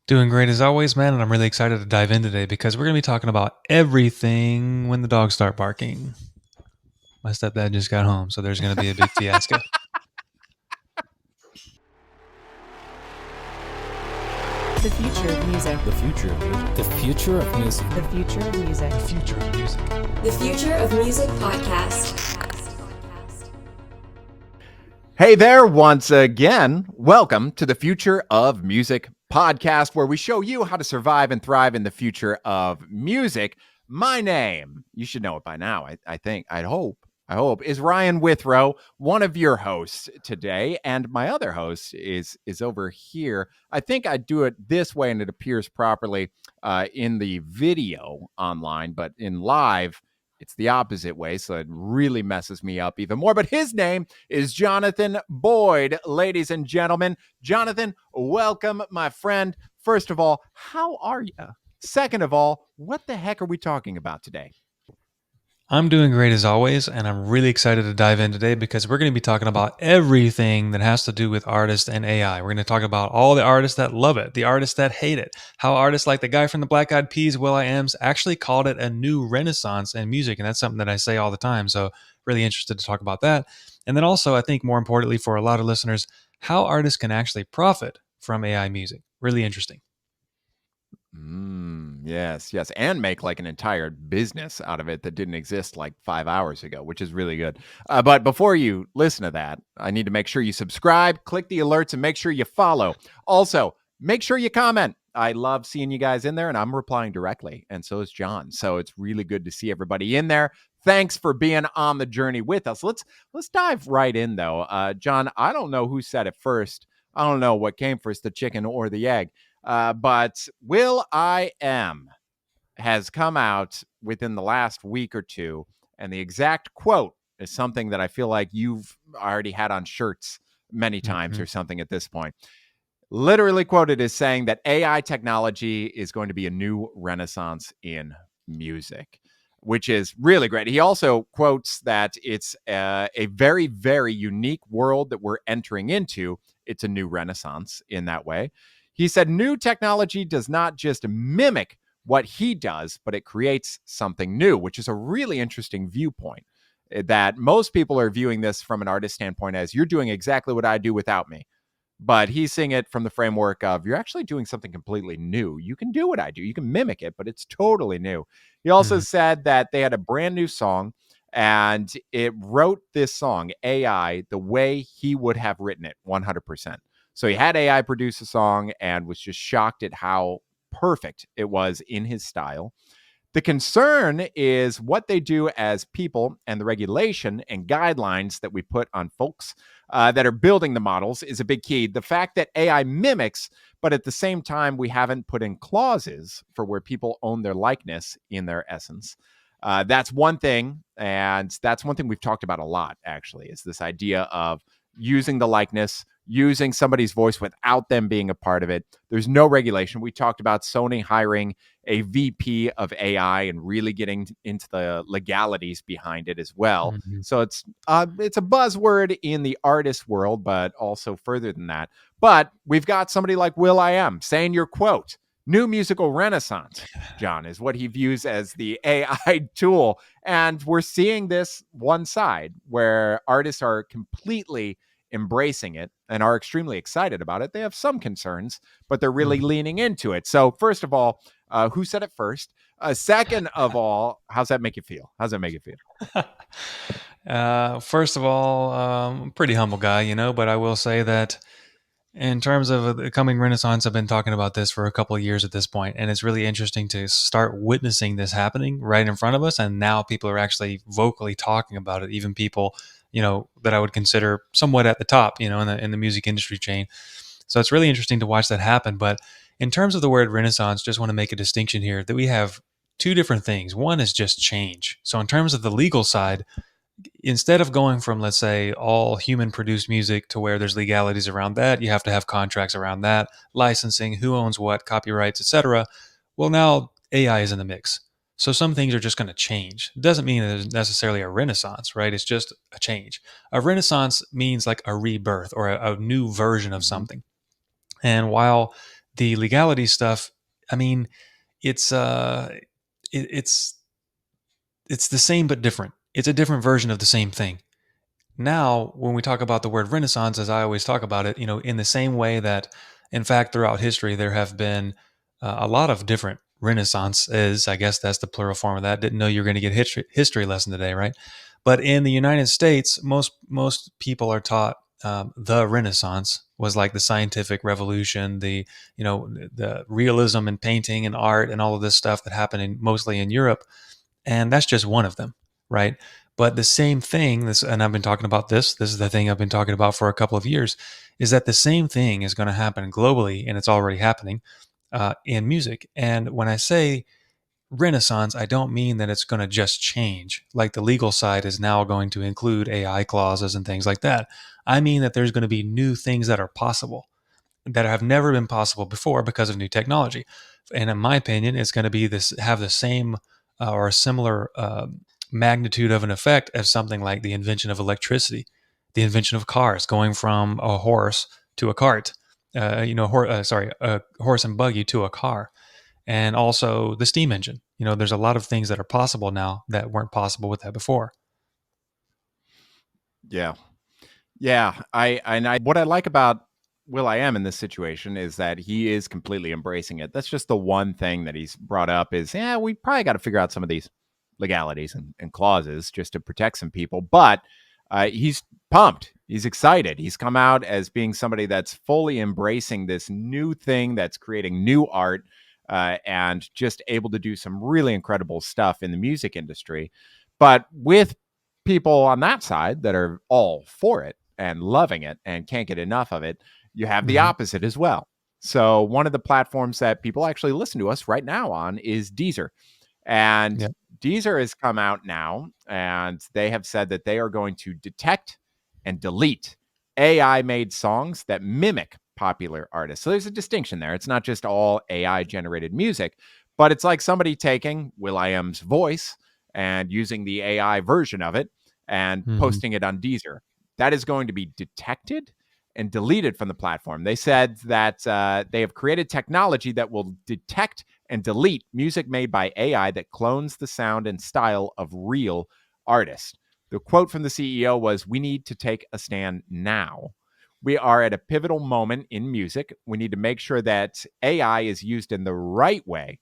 Doing great as always, man, and I'm really excited to dive in today because we're going to be talking about everything when the dogs start barking. My stepdad just got home, so there's going to be a big fiasco. The future of music. The future of music. The future of music. The future of music. The future of music. The Future of Music podcast. Hey there, once again. Welcome to the Future of Music podcast, where we show you how to survive and thrive in the future of music. My name, you should know it by now, I hope, is Ryan Withrow, one of your hosts today. And my other host is over here. I think I do it this way and it appears properly in the video online, but in live, it's the opposite way, so it really messes me up even more. But his name is Jonathan Boyd, ladies and gentlemen. Jonathan, welcome, my friend. First of all, how are you? Second of all, what the heck are we talking about today? I'm doing great as always, and I'm really excited to dive in today because we're going to be talking about everything that has to do with artists and AI. We're going to talk about all the artists that love it, the artists that hate it, how artists like the guy from the Black Eyed Peas, Will.I.Am's, actually called it a new renaissance in music, and that's something that I say all the time, so really interested to talk about that. And then also, I think more importantly for a lot of listeners, how artists can actually profit from AI music. Really interesting. Yes. And make like an entire business out of it that didn't exist like 5 hours ago, which is really good. But before you listen to that, I need to make sure you subscribe, click the alerts, and make sure you follow. Also, make sure you comment. I love seeing you guys in there, and I'm replying directly, and so is John. So it's really good to see everybody in there. Thanks for being on the journey with us. Let's dive right in, though. John, I don't know who said it first. I don't know what came first, the chicken or the egg. But Will.I.Am has come out within the last week or two, and the exact quote is something that I feel like you've already had on shirts many times or something at this point. Literally quoted as saying that AI technology is going to be a new renaissance in music, which is really great. He also quotes that it's a very, very unique world that we're entering into. It's a new renaissance in that way. He said new technology does not just mimic what he does, but it creates something new, which is a really interesting viewpoint. That most people are viewing this from an artist standpoint as you're doing exactly what I do without me. But he's seeing it from the framework of you're actually doing something completely new. You can do what I do. You can mimic it, but it's totally new. He also said that they had a brand new song and it wrote this song, AI, the way he would have written it 100%. So he had AI produce a song and was just shocked at how perfect it was in his style. The concern is what they do as people and the regulation and guidelines that we put on folks that are building the models is a big key. The fact that AI mimics, but at the same time, we haven't put in clauses for where people own their likeness in their essence. That's one thing. And that's one thing we've talked about a lot, actually, is this idea of using the likeness, using somebody's voice without them being a part of it. There's no regulation. We talked about Sony hiring a VP of AI and really getting into the legalities behind it as well. So it's a buzzword in the artist world, but also further than that. But we've got somebody like Will.I.Am saying your quote, new musical renaissance, John, is what he views as the AI tool. And we're seeing this one side where artists are completely embracing it and are extremely excited about it. They have some concerns, but they're really leaning into it. So first of all, who said it first? Second of all, how's that make you feel? First of all, I'm a pretty humble guy, but I will say that in terms of the coming renaissance, I've been talking about this for a couple of years at this point, and it's really interesting to start witnessing this happening right in front of us. And now people are actually vocally talking about it, even people, that I would consider somewhat at the top, in the music industry chain. So it's really interesting to watch that happen. But in terms of the word renaissance, just want to make a distinction here that we have two different things. One is just change. So in terms of the legal side, instead of going from, let's say, all human produced music to where there's legalities around that, you have to have contracts around that, licensing, who owns what, copyrights, etc. Well, now AI is in the mix. So some things are just going to change. It doesn't mean that there's necessarily a renaissance, right? It's just a change. A renaissance means like a rebirth or a new version of something. And while the legality stuff, I mean, it's it's it's the same but different. It's a different version of the same thing. Now, when we talk about the word Renaissance, as I always talk about it, in the same way that, in fact, throughout history, there have been a lot of different Renaissances. I guess that's the plural form of that. Didn't know you were going to get history lesson today, right? But in the United States, most people are taught the Renaissance was like the scientific revolution, the realism in painting and art and all of this stuff that happened mostly in Europe, and that's just one of them, right? But the same thing, and I've been talking about this. This is the thing I've been talking about for a couple of years, is that the same thing is going to happen globally, and it's already happening in music. And when I say Renaissance, I don't mean that it's going to just change. Like the legal side is now going to include AI clauses and things like that. I mean that there's going to be new things that are possible that have never been possible before because of new technology. And in my opinion, it's going to be this have the same or a similar magnitude of an effect as something like the invention of electricity, the invention of cars, going from a horse to a cart, a horse and buggy to a car, and also the steam engine. There's a lot of things that are possible now that weren't possible with that before. Yeah. Yeah, I what I like about Will.I.Am in this situation is that he is completely embracing it. That's just the one thing that he's brought up is, yeah, we probably got to figure out some of these legalities and clauses just to protect some people. But he's pumped. He's excited. He's come out as being somebody that's fully embracing this new thing that's creating new art and just able to do some really incredible stuff in the music industry. But with people on that side that are all for it and loving it and can't get enough of it, you have the Hmm. opposite as well. So, one of the platforms that people actually listen to us right now on is Deezer. And Yeah. Deezer has come out now and they have said that they are going to detect and delete AI made songs that mimic popular artists. So, there's a distinction there. It's not just all AI generated music, but it's like somebody taking Will.I.Am's voice and using the AI version of it and Hmm. posting it on Deezer. That is going to be detected and deleted from the platform. They said that they have created technology that will detect and delete music made by AI that clones the sound and style of real artists. The quote from the CEO was, "We need to take a stand now. We are at a pivotal moment in music. We need to make sure that AI is used in the right way."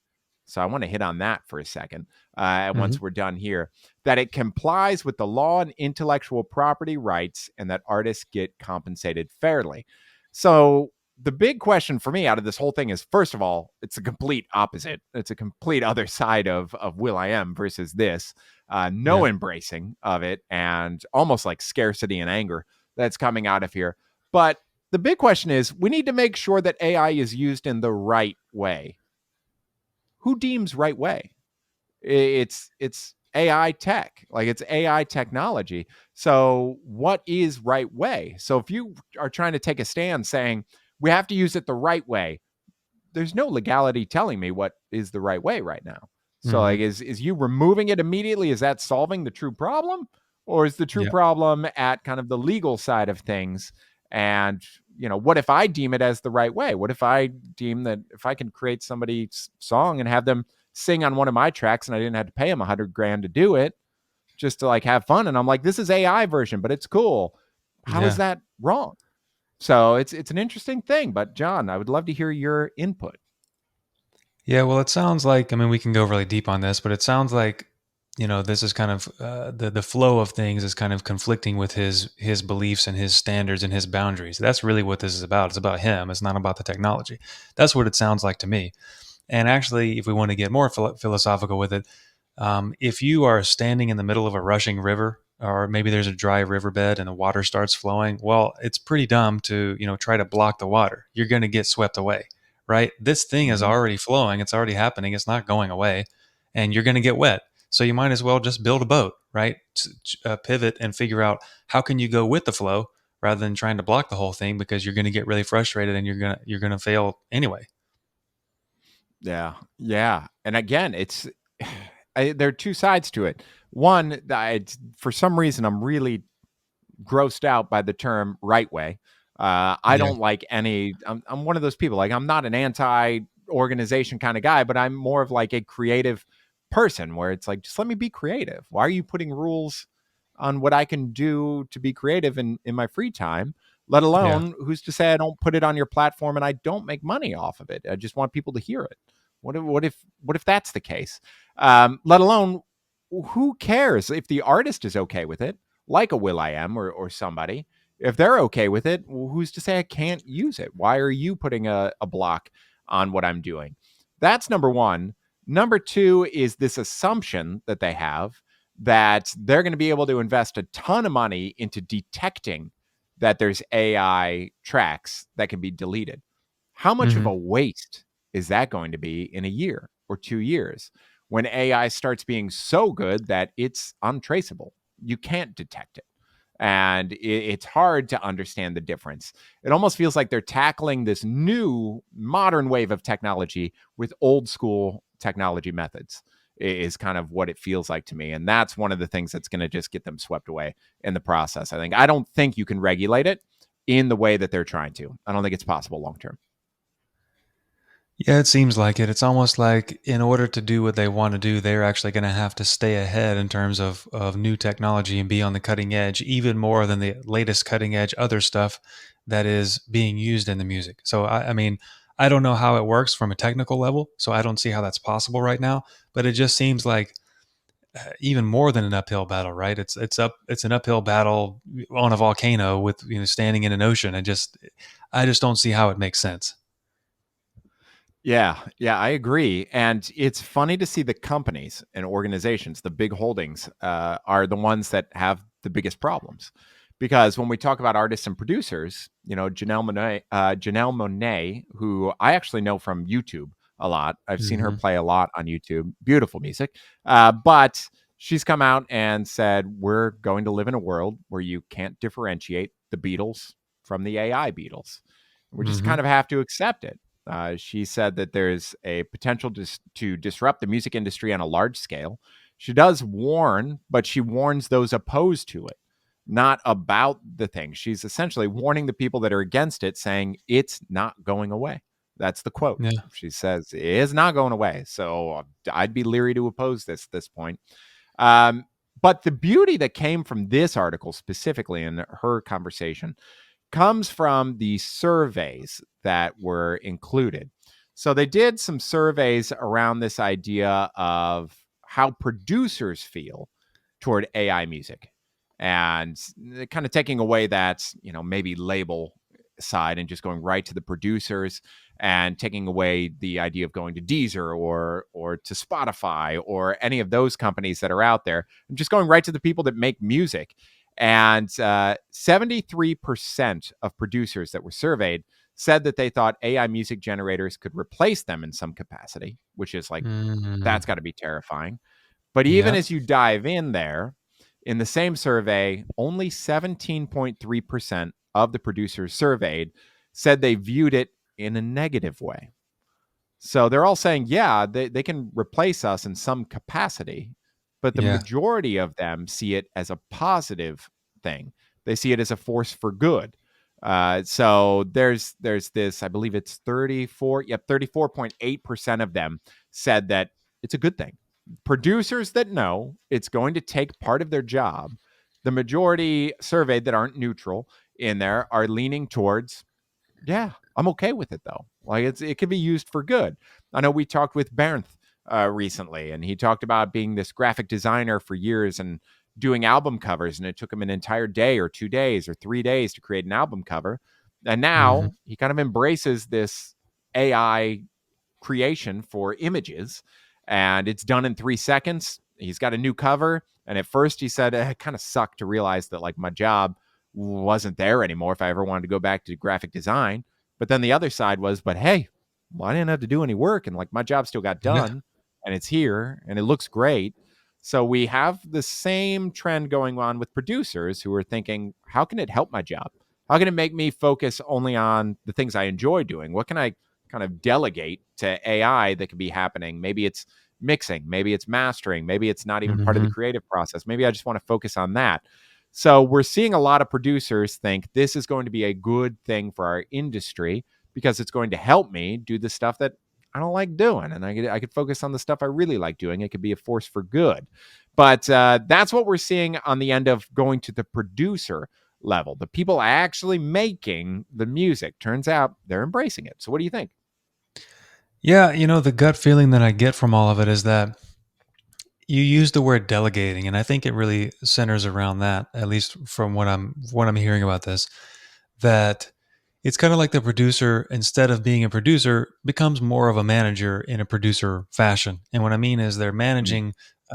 So I want to hit on that for a second Hmm. once we're done here, that it complies with the law and intellectual property rights and that artists get compensated fairly. So the big question for me out of this whole thing is, first of all, it's a complete opposite. It's a complete other side of Will.I.Am versus this. No Yeah. embracing of it and almost like scarcity and anger that's coming out of here. But the big question is, we need to make sure that AI is used in the right way. Who deems right way? It's AI tech, like it's AI technology. So what is right way? So if you are trying to take a stand saying we have to use it the right way, there's no legality telling me what is the right way right now. So Hmm. like is you removing it immediately, is that solving the true problem? Or is the true Yeah. problem at kind of the legal side of things? And what if I deem it as the right way? What if I deem that if I can create somebody's song and have them sing on one of my tracks and I didn't have to pay them 100 grand to do it just to like have fun, and I'm like, this is AI version, but it's cool. How is Yeah. that wrong? So it's an interesting thing. But John, I would love to hear your input. Yeah, well, it sounds like, I mean, we can go really deep on this, but it sounds like, this is kind of the flow of things is kind of conflicting with his beliefs and his standards and his boundaries. That's really what this is about. It's about him. It's not about the technology. That's what it sounds like to me. And actually, if we want to get more philosophical with it, if you are standing in the middle of a rushing river, or maybe there's a dry riverbed and the water starts flowing, well, it's pretty dumb to try to block the water. You're going to get swept away, right? This thing is Mm-hmm. already flowing. It's already happening. It's not going away, and you're going to get wet. So you might as well just build a boat, right? Pivot and figure out how can you go with the flow rather than trying to block the whole thing, because you're going to get really frustrated and you're gonna fail anyway. Yeah, yeah. And again, there are two sides to it. One, for some reason, I'm really grossed out by the term right way. I Yeah. don't like any. I'm one of those people. Like, I'm not an anti-organization kind of guy, but I'm more of like a creative person where it's like, just let me be creative. Why are you putting rules on what I can do to be creative in my free time? Let Yeah. alone, who's to say I don't put it on your platform and I don't make money off of it? I just want people to hear it. What if that's the case? Let alone, who cares if the artist is okay with it, like a Will.I.Am or somebody. If they're okay with it, who's to say I can't use it? Why are you putting a block on what I'm doing? That's number one. Number two is this assumption that they have that they're going to be able to invest a ton of money into detecting that there's AI tracks that can be deleted. How much of Hmm. a waste is that going to be in a year or 2 years when AI starts being so good that it's untraceable? You can't detect it. And it's hard to understand the difference. It almost feels like they're tackling this new modern wave of technology with old school technology methods, is kind of what it feels like to me. And that's one of the things that's going to just get them swept away in the process. I don't think you can regulate it in the way that they're trying to. I don't think it's possible long term. Yeah, it seems like it. It's almost like in order to do what they want to do, they're actually going to have to stay ahead in terms of new technology and be on the cutting edge, even more than the latest cutting edge other stuff that is being used in the music. So, I mean, I don't know how it works from a technical level, so I don't see how that's possible right now. But it just seems like even more than an uphill battle, right? It's an uphill battle on a volcano with standing in an ocean. I just don't see how it makes sense. Yeah, I agree. And it's funny to see the companies and organizations, the big holdings, are the ones that have the biggest problems. Because when we talk about artists and producers, Janelle Monae, who I actually know from YouTube a lot. I've seen her Hmm. play a lot on YouTube. Beautiful music. But she's come out and said, we're going to live in a world where you can't differentiate the Beatles from the AI Beatles. We just Hmm. kind of have to accept it. She said that there's a potential to disrupt the music industry on a large scale. She does warn, but she warns those opposed to it, not about the thing. She's essentially warning the people that are against it, saying it's not going away. That's the quote. Yeah. She says it is not going away. So I'd be leery to oppose this at this point. Um, but the beauty that came from this article specifically in her conversation comes from the surveys that were included. So they did some surveys around this idea of how producers feel toward AI music and kind of taking away that, maybe label side and just going right to the producers and taking away the idea of going to Deezer or to Spotify or any of those companies that are out there and just going right to the people that make music. And 73% of producers that were surveyed said that they thought AI music generators could replace them in some capacity, which is like, Mm. that's got to be terrifying. But even Yep. as you dive in there, in the same survey, only 17.3% of the producers surveyed said they viewed it in a negative way. So they're all saying, yeah, they can replace us in some capacity, but the Yeah. majority of them see it as a positive thing. They see it as a force for good. So there's this, I believe it's 34.8% of them said that it's a good thing. Producers that know it's going to take part of their job, the majority surveyed that aren't neutral in there are leaning towards, yeah, I'm okay with it though. Like it can be used for good. I know we talked with Bernth recently, and he talked about being this graphic designer for years and doing album covers, and it took him an entire day or 2 days or 3 days to create an album cover. And Hmm. now he kind of embraces this AI creation for images, and it's done in 3 seconds. He's got a new cover, and at first he said it kind of sucked to realize that like my job wasn't there anymore if I ever wanted to go back to graphic design. But then the other side was, but hey, well, I didn't have to do any work, and like my job still got Yeah. done, and it's here, and it looks great. So we have the same trend going on with producers who are thinking, how can it help my job? How can it make me focus only on the things I enjoy doing? What can I kind of delegate to AI that could be happening? Maybe it's mixing, maybe it's mastering, maybe it's not even part of the Hmm. creative process. Maybe I just want to focus on that. So we're seeing a lot of producers think this is going to be a good thing for our industry because it's going to help me do the stuff that I don't like doing, and I could focus on the stuff I really like doing. It could be a force for good. But that's what we're seeing on the end of going to the producer level. The people actually making the music, turns out they're embracing it. So what do you think? Yeah, the gut feeling that I get from all of it is that you use the word delegating, and I think it really centers around that, at least from what I'm hearing about this, that it's kind of like the producer, instead of being a producer, becomes more of a manager in a producer fashion. And what I mean is they're Mm, managing.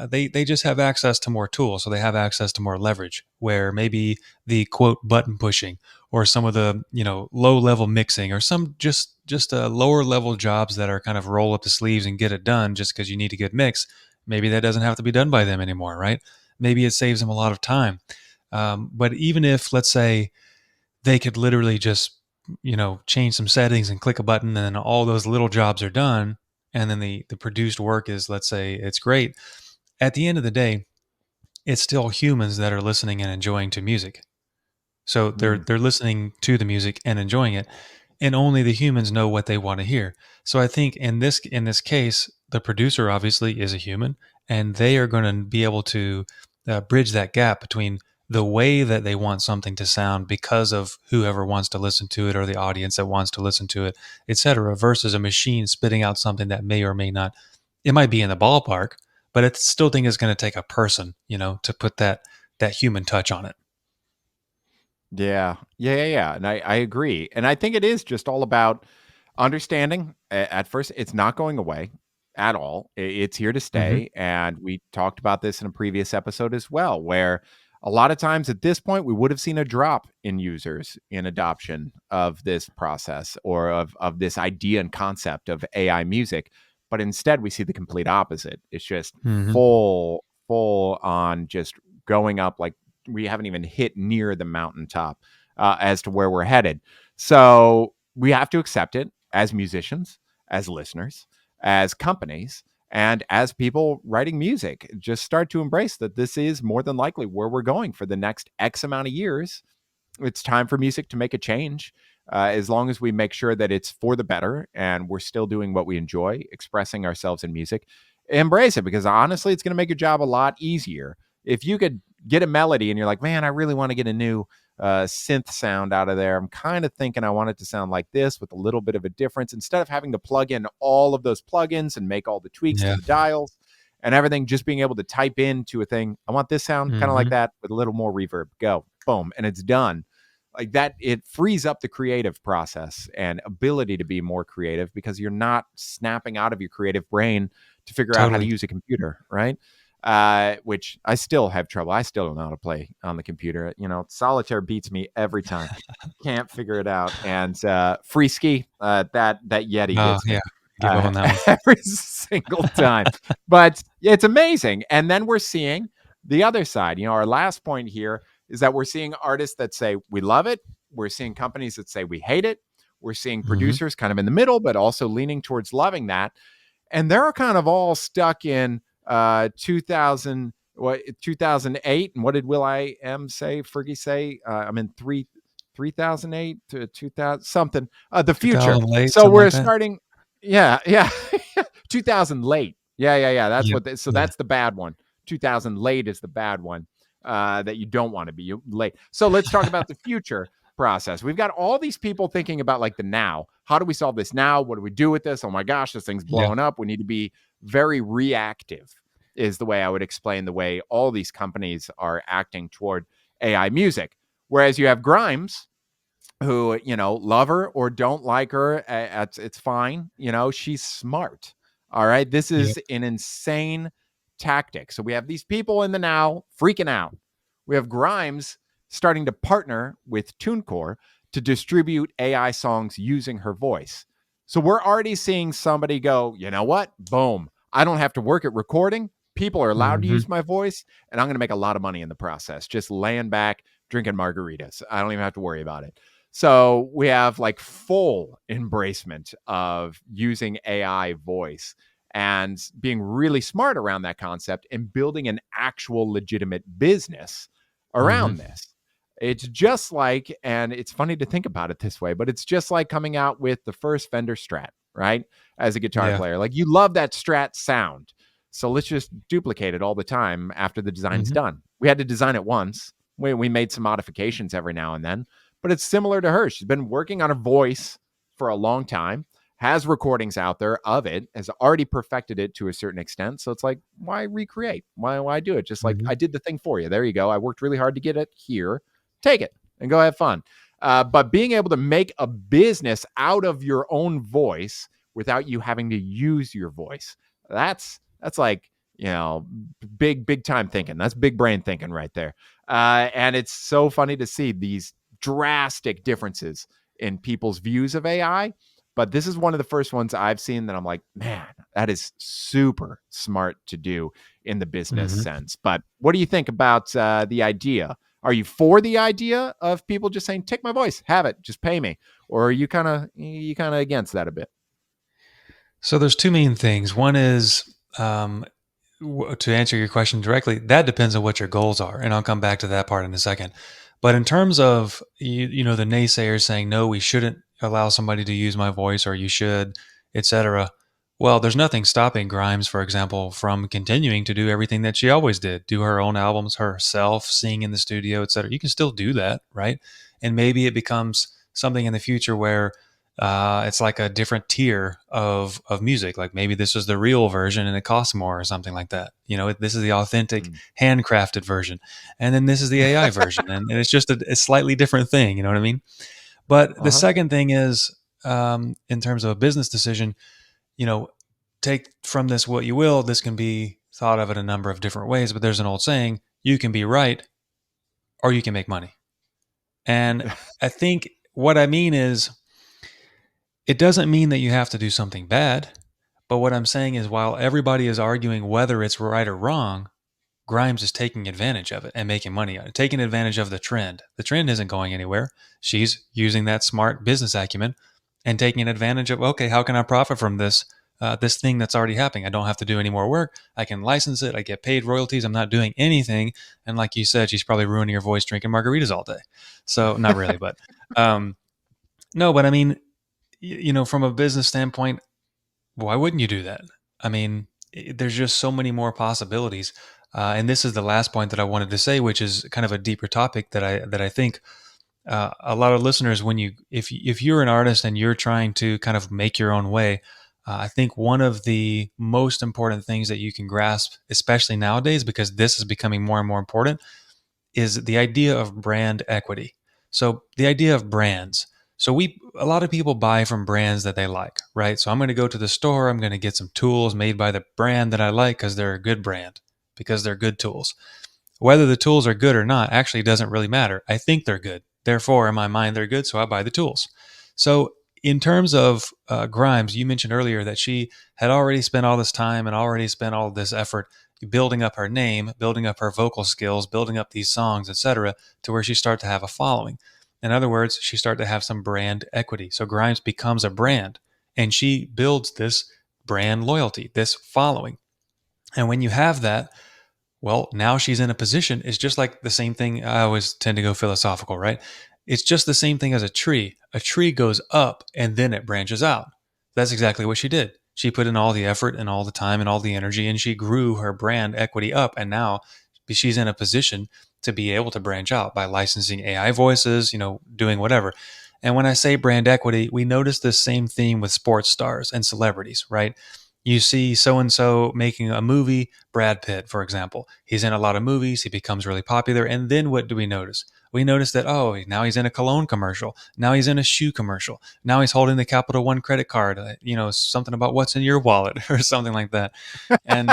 They just have access to more tools, so they have access to more leverage. Where maybe the quote button pushing, or some of the low level mixing, or some just lower level jobs that are kind of roll up the sleeves and get it done just because you need a good mix. Maybe that doesn't have to be done by them anymore, right? Maybe it saves them a lot of time. But even if, let's say, they could literally just change some settings and click a button, and then all those little jobs are done, and then the produced work is, let's say, it's great. At the end of the day, it's still humans that are listening and enjoying to music. So they're mm. they're listening to the music and enjoying it, and only the humans know what they want to hear. So I think in this case, the producer obviously is a human, and they are going to be able to bridge that gap between the way that they want something to sound because of whoever wants to listen to it, or the audience that wants to listen to it, etc., versus a machine spitting out something that may or may not. It might be in the ballpark, but I still think it's going to take a person, to put that human touch on it. Yeah. And I agree. And I think it is just all about understanding. At first, it's not going away at all. It's here to Hmm. stay. And we talked about this in a previous episode as well, where a lot of times at this point, we would have seen a drop in users in adoption of this process, or of this idea and concept of AI music. But instead, we see the complete opposite. It's just Hmm. full on just going up, like we haven't even hit near the mountaintop as to where we're headed. So we have to accept it as musicians, as listeners, as companies, and as people writing music. Just start to embrace that this is more than likely where we're going for the next X amount of years. It's time for music to make a change. As long as we make sure that it's for the better and we're still doing what we enjoy, expressing ourselves in music, embrace it, because honestly, it's going to make your job a lot easier. If you could get a melody and you're like, man, I really want to get a new synth sound out of there. I'm kind of thinking I want it to sound like this with a little bit of a difference. Instead of having to plug in all of those plugins and make all the tweaks to Yeah. the dials and everything, just being able to type into a thing, I want this sound kind of like Hmm. that with a little more reverb. Go, boom, and it's done. Like that, it frees up the creative process and ability to be more creative, because you're not snapping out of your creative brain to figure out how to Totally. use a computer, right? Which I still have trouble. I still don't know how to play on the computer. Solitaire beats me every time. Can't figure it out. And free ski, that Yeti Oh, gets yeah. me Give up on that one. every single time. But it's amazing. And then we're seeing the other side. Our last point here is that we're seeing artists that say we love it. We're seeing companies that say we hate it. We're seeing Mhm. producers kind of in the middle, but also leaning towards loving that. And they're kind of all stuck in 2008. And what did Will.I.Am say? Fergie say? I'm in 3008 to 2000 something. The future. 2000 late, So something we're like that? starting. Yeah. 2000 late. Yeah. That's Yep. what. So Yeah. that's the bad one. 2000 late is the bad one. That you don't want to be late. So let's talk about the future process. We've got all these people thinking about like the now. How do we solve this now? What do we do with this? Oh my gosh, this thing's Yeah. blowing up. We need to be very reactive, is the way I would explain the way all these companies are acting toward AI music. Whereas you have Grimes, who, love her or don't like her, it's fine. She's smart. All right. This Yep. is an insane tactic. So we have these people in the now freaking out. We have Grimes starting to partner with TuneCore to distribute AI songs using her voice. So we're already seeing somebody go, you know what? Boom. I don't have to work at recording. People are allowed to Mhm. use my voice, and I'm going to make a lot of money in the process, just laying back, drinking margaritas. I don't even have to worry about it. So we have like full embracement of using AI voice and being really smart around that concept and building an actual legitimate business Mm-hmm. around this. It's just like, and it's funny to think about it this way, but it's just like coming out with the first Fender Strat, right? As a guitar Yeah. player, like you love that Strat sound. So let's just duplicate it all the time after the design's Mm-hmm. done. We had to design it once. We made some modifications every now and then, but it's similar to her. She's been working on her voice for a long time, has recordings out there of it, has already perfected it to a certain extent. So it's like, why recreate? Why do it? Just like Mm-hmm. I did the thing for you. There you go. I worked really hard to get it here. Take it and go have fun. But being able to make a business out of your own voice without you having to use your voice, that's like, big time thinking. That's big brain thinking right there. And it's so funny to see these drastic differences in people's views of AI. But this is one of the first ones I've seen that I'm like, man, that is super smart to do in the business Mm-hmm. sense. But what do you think about the idea? Are you for the idea of people just saying, "Take my voice, have it, just pay me," or are you kind of against that a bit? So there's two main things. One is to answer your question directly, that depends on what your goals are, and I'll come back to that part in a second. But in terms of the naysayers saying no, we shouldn't allow somebody to use my voice, or you should, etc. Well, there's nothing stopping Grimes, for example, from continuing to do everything that she always did, do her own albums herself, sing in the studio, etc. You can still do that, right? And maybe it becomes something in the future where it's like a different tier of music. Like maybe this is the real version and it costs more or something like that. This is the authentic Mm. handcrafted version, and then this is the AI version, and it's just a slightly different thing. You know what I mean? But the Uh-huh. second thing is, in terms of a business decision, you know, take from this what you will. This can be thought of in a number of different ways, but there's an old saying: you can be right or you can make money. And I think what I mean is, it doesn't mean that you have to do something bad. But what I'm saying is, while everybody is arguing whether it's right or wrong, Grimes is taking advantage of it and making money on it, taking advantage of the trend. The trend isn't going anywhere. She's using that smart business acumen and taking advantage of, okay, how can I profit from this thing that's already happening? I don't have to do any more work. I can license it. I get paid royalties. I'm not doing anything. And like you said, she's probably ruining her voice drinking margaritas all day. So not really, but um, no, but I mean, from a business standpoint, why wouldn't you do that? I mean, there's just so many more possibilities. And this is the last point that I wanted to say, which is kind of a deeper topic that I think a lot of listeners, when if you're an artist and you're trying to kind of make your own way, I think one of the most important things that you can grasp, especially nowadays, because this is becoming more and more important, is the idea of brand equity. So the idea of brands. So a lot of people buy from brands that they like, right? So I'm going to go to the store, I'm going to get some tools made by the brand that I like because they're a good brand, because they're good tools. Whether the tools are good or not actually doesn't really matter. I think they're good. Therefore, in my mind, they're good, so I buy the tools. So, in terms of Grimes, you mentioned earlier that she had already spent all this time and already spent all this effort building up her name, building up her vocal skills, building up these songs, etc., to where she started to have a following. In other words, she started to have some brand equity. So Grimes becomes a brand, and she builds this brand loyalty, this following. And when you have that, well, now she's in a position. It's just like the same thing. I always tend to go philosophical, right? It's just the same thing as a tree. A tree goes up and then it branches out. That's exactly what she did. She put in all the effort and all the time and all the energy, and she grew her brand equity up. And now she's in a position to be able to branch out by licensing AI voices, doing whatever. And when I say brand equity, we notice this same theme with sports stars and celebrities, right? You see so and so making a movie, Brad Pitt, for example. He's in a lot of movies, he becomes really popular. And then what do we notice? We notice that, oh, now he's in a cologne commercial. Now he's in a shoe commercial. Now he's holding the Capital One credit card, something about what's in your wallet or something like that. And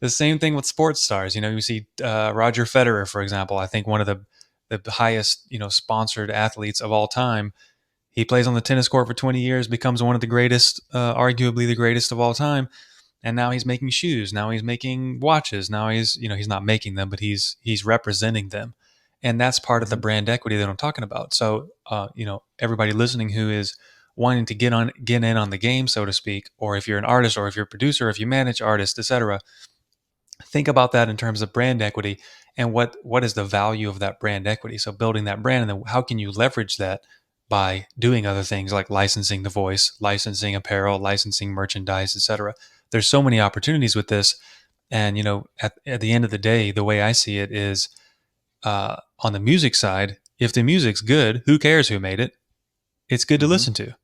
the same thing with sports stars. You see Roger Federer, for example. I think one of the highest, sponsored athletes of all time. He plays on the tennis court for 20 years, becomes one of the greatest, arguably the greatest of all time. And now he's making shoes. Now he's making watches. Now he's not making them, but he's representing them. And that's part of the Mhm. brand equity that I'm talking about. So, everybody listening who is wanting to get in on the game, so to speak, or if you're an artist, or if you're a producer, if you manage artists, etc., think about that in terms of brand equity. and what is the value of that brand equity. So building that brand, and then how can you leverage that by doing other things like licensing the voice, licensing apparel, licensing merchandise, etc. There's so many opportunities with this. And at the end of the day, the way I see it is, on the music side, if the music's good, who cares who made it? It's good to Mm-hmm. listen to.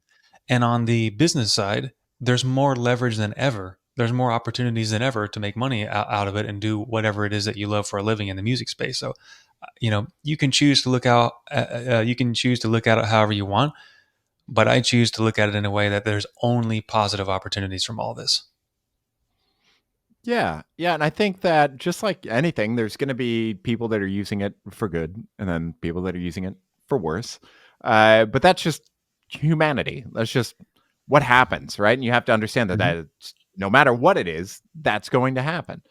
And on the business side, there's more leverage than ever. There's more opportunities than ever to make money out of it and do whatever it is that you love for a living in the music space. So, you can choose to look out. You can choose to look at it however you want, but I choose to look at it in a way that there's only positive opportunities from all this. Yeah. Yeah. And I think that just like anything, there's going to be people that are using it for good and then people that are using it for worse. But that's just humanity. That's just what happens, right? And you have to understand that, Hmm. no matter what it is, that's going to happen.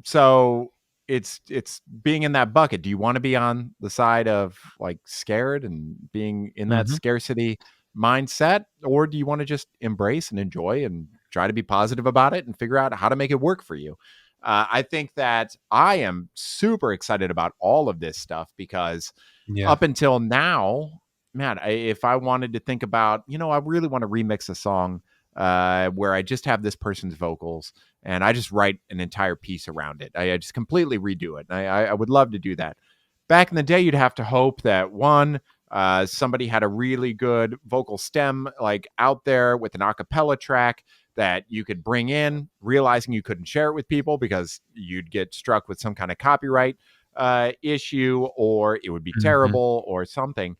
So it's being in that bucket. Do you want to be on the side of like scared and being in that Hmm. scarcity mindset, or do you want to just embrace and enjoy and try to be positive about it and figure out how to make it work for you? I think that I am super excited about all of this stuff because Yeah. up until now, man, if I wanted to think about, I really want to remix a song where I just have this person's vocals and I just write an entire piece around it. I just completely redo it. I would love to do that. Back in the day, you'd have to hope that one, somebody had a really good vocal stem like out there with an a cappella track that you could bring in, realizing you couldn't share it with people because you'd get struck with some kind of copyright issue or it would be Hmm. terrible or something.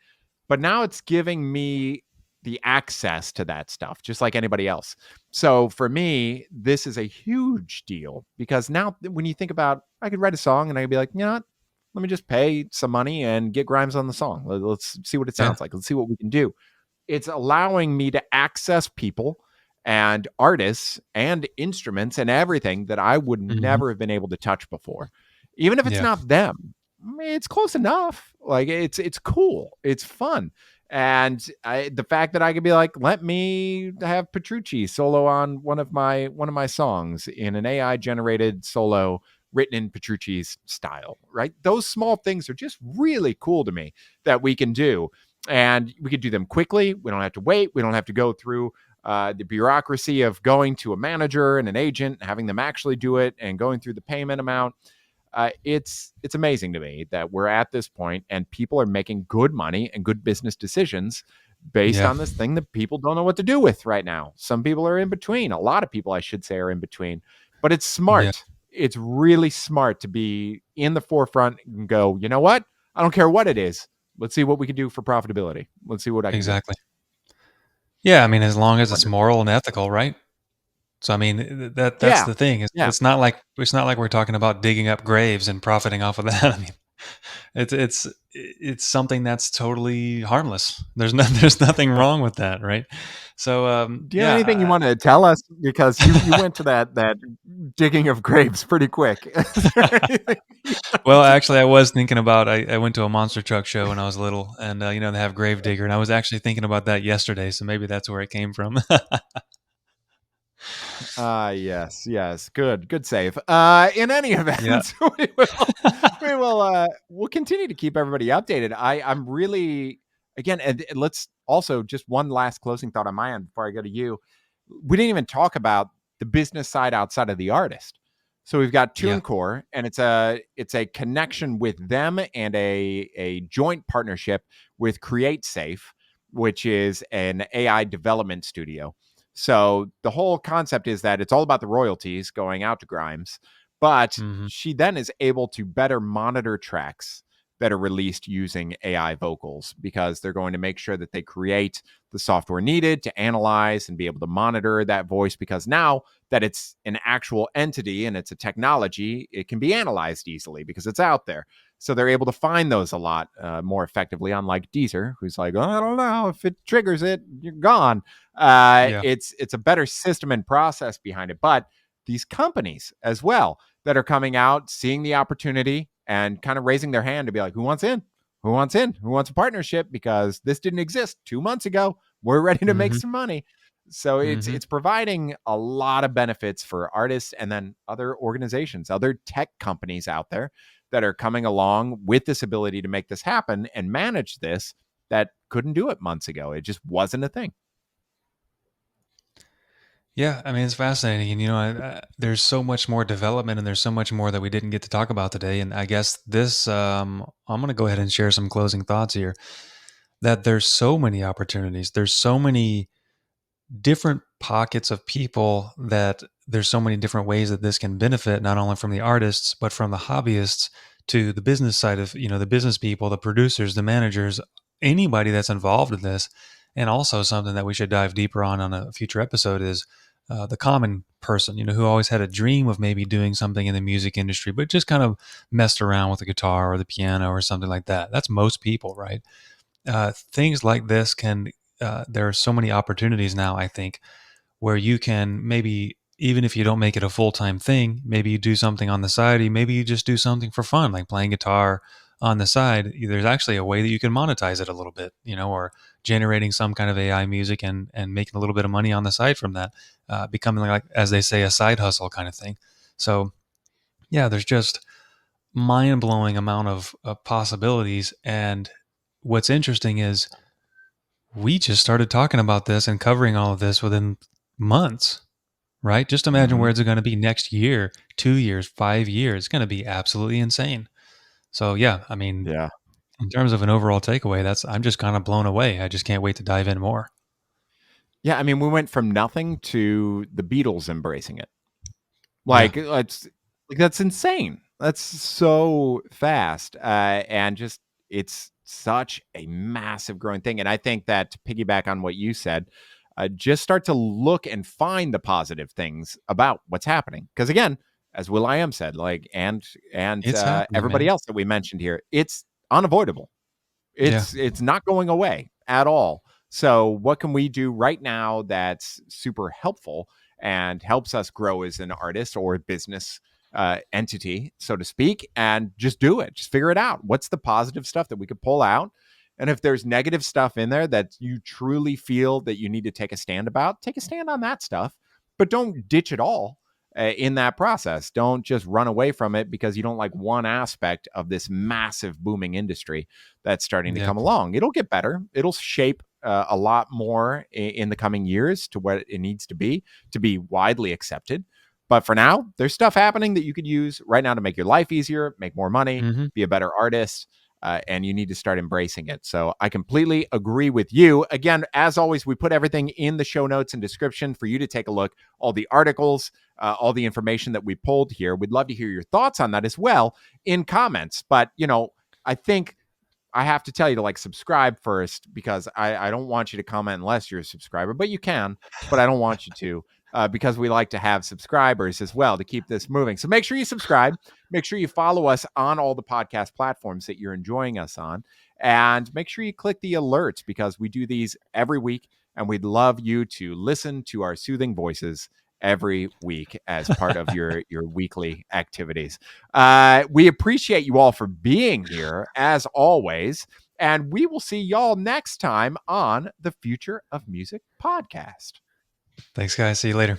But now it's giving me the access to that stuff, just like anybody else. So for me, this is a huge deal because now when you think about, I could write a song and I could be like, you know what? Let me just pay some money and get Grimes on the song. Let's see what it Yeah. sounds like. Let's see what we can do. It's allowing me to access people and artists and instruments and everything that I would Hmm. never have been able to touch before. Even if it's Yeah. not them, it's close enough. Like it's cool. It's fun. And the fact that I could be like, let me have Petrucci solo on one of my songs in an AI generated solo written in Petrucci's style, right? Those small things are just really cool to me that we can do. And we could do them quickly. We don't have to wait. We don't have to go through the bureaucracy of going to a manager and an agent, having them actually do it, and going through the payment amount. It's amazing to me that we're at this point and people are making good money and good business decisions based Yeah. on this thing that people don't know what to do with right now. Some people are in between. A lot of people, I should say, are in between. But it's Yeah. smart. It's really smart to be in the forefront and go, you know what? I don't care what it is. Let's see what we can do for profitability. Let's see what I can do. Exactly. Yeah. I mean, as long as it's Wonderful. moral and ethical, right? So I mean, that's Yeah. the thing. It's, Yeah. it's not like it's not like we're talking about digging up graves and profiting off of that. I mean, it's something that's totally harmless. There's nothing wrong with that, right? So Do you have anything you yeah. want to tell us? Because you went to that digging of graves pretty quick. Is there anything you want Well, to actually, I was thinking about. I went to a monster truck show when I was little, and they have Gravedigger, and I was actually thinking about that yesterday. So maybe that's where it came from. Yes, yes. Good save. In any Yeah. event, we'll continue to keep everybody updated. I'm really, again, and let's also just one last closing thought on my end before I go to you. We didn't even talk about the business side outside of the artist. So we've got Yeah. TuneCore, and it's a connection with them and a joint partnership with CreateSafe, which is an AI development studio. So the whole concept is that it's all about the royalties going out to Grimes, but Hmm. she then is able to better monitor tracks that are released using AI vocals because they're going to make sure that they create the software needed to analyze and be able to monitor that voice because now that it's an actual entity and it's a technology, it can be analyzed easily because it's out there. So they're able to find those a lot more effectively, unlike Deezer, who's like, oh, I don't know, if it triggers it, you're gone. Yeah. It's a better system and process behind it. But these companies as well that are coming out, seeing the opportunity and kind of raising their hand to be like, who wants in? Who wants in? Who wants a partnership? Because this didn't exist 2 months ago. We're ready to make Hmm. some money. So it's Hmm. it's providing a lot of benefits for artists and then other organizations, other tech companies out there that are coming along with this ability to make this happen and manage this that couldn't do it months ago. It just wasn't a thing. Yeah, I mean, it's fascinating. And, there's so much more development and there's so much more that we didn't get to talk about today. And I guess I'm going to go ahead and share some closing thoughts here that there's so many opportunities. There's so many different pockets of people that there's so many different ways that this can benefit not only from the artists but from the hobbyists to the business side of the business people, the producers, the managers, anybody that's involved in this. And also something that we should dive deeper on a future episode is the common person, who always had a dream of maybe doing something in the music industry but just kind of messed around with the guitar or the piano or something like that. That's most people, right? Things like this can there are so many opportunities now, I think, where you can maybe, even if you don't make it a full-time thing, maybe you do something on the side. Maybe you just do something for fun, like playing guitar on the side. There's actually a way that you can monetize it a little bit, or generating some kind of AI music and making a little bit of money on the side from that, becoming, like, as they say, a side hustle kind of thing. So yeah, there's just mind-blowing amount of possibilities. And what's interesting is we just started talking about this and covering all of this within months, right? Just imagine where Mm-hmm. it's going to be next year, 2 years, 5 years. It's going to be absolutely insane. So yeah, I mean, Yeah. in terms of an overall takeaway, I'm just kind of blown away. I just can't wait to dive in more. Yeah. I mean, we went from nothing to the Beatles embracing it. Yeah, It's like that's insane. That's so fast, and just it's such a massive growing thing. And I think that to piggyback on what you said, just start to look and find the positive things about what's happening. Because again, as Will.I.Am said, like and it's happening, everybody man. else that we mentioned here, it's unavoidable. Yeah, It's not going away at all. So what can we do right now that's super helpful and helps us grow as an artist or business entity, so to speak, and just do it. Just figure it out. What's the positive stuff that we could pull out? And if there's negative stuff in there that you truly feel that you need to take a stand about, take a stand on that stuff, but don't ditch it all in that process. Don't just run away from it because you don't like one aspect of this massive booming industry that's starting to yeah. come along. It'll get better. It'll shape a lot more in the coming years to what it needs to be widely accepted. But for now, there's stuff happening that you could use right now to make your life easier, make more money, Hmm. be a better artist. And you need to start embracing it. So I completely agree with you. Again, as always, we put everything in the show notes and description for you to take a look. All the articles, all the information that we pulled here. We'd love to hear your thoughts on that as well in comments. But, I think I have to tell you to like subscribe first because I don't want you to comment unless you're a subscriber, but you can, but I don't want you to because we like to have subscribers as well to keep this moving. So make sure you subscribe. Make sure you follow us on all the podcast platforms that you're enjoying us on. And make sure you click the alerts because we do these every week. And we'd love you to listen to our soothing voices every week as part of your weekly activities. We appreciate you all for being here as always. And we will see y'all next time on the Future of Music podcast. Thanks, guys. See you later.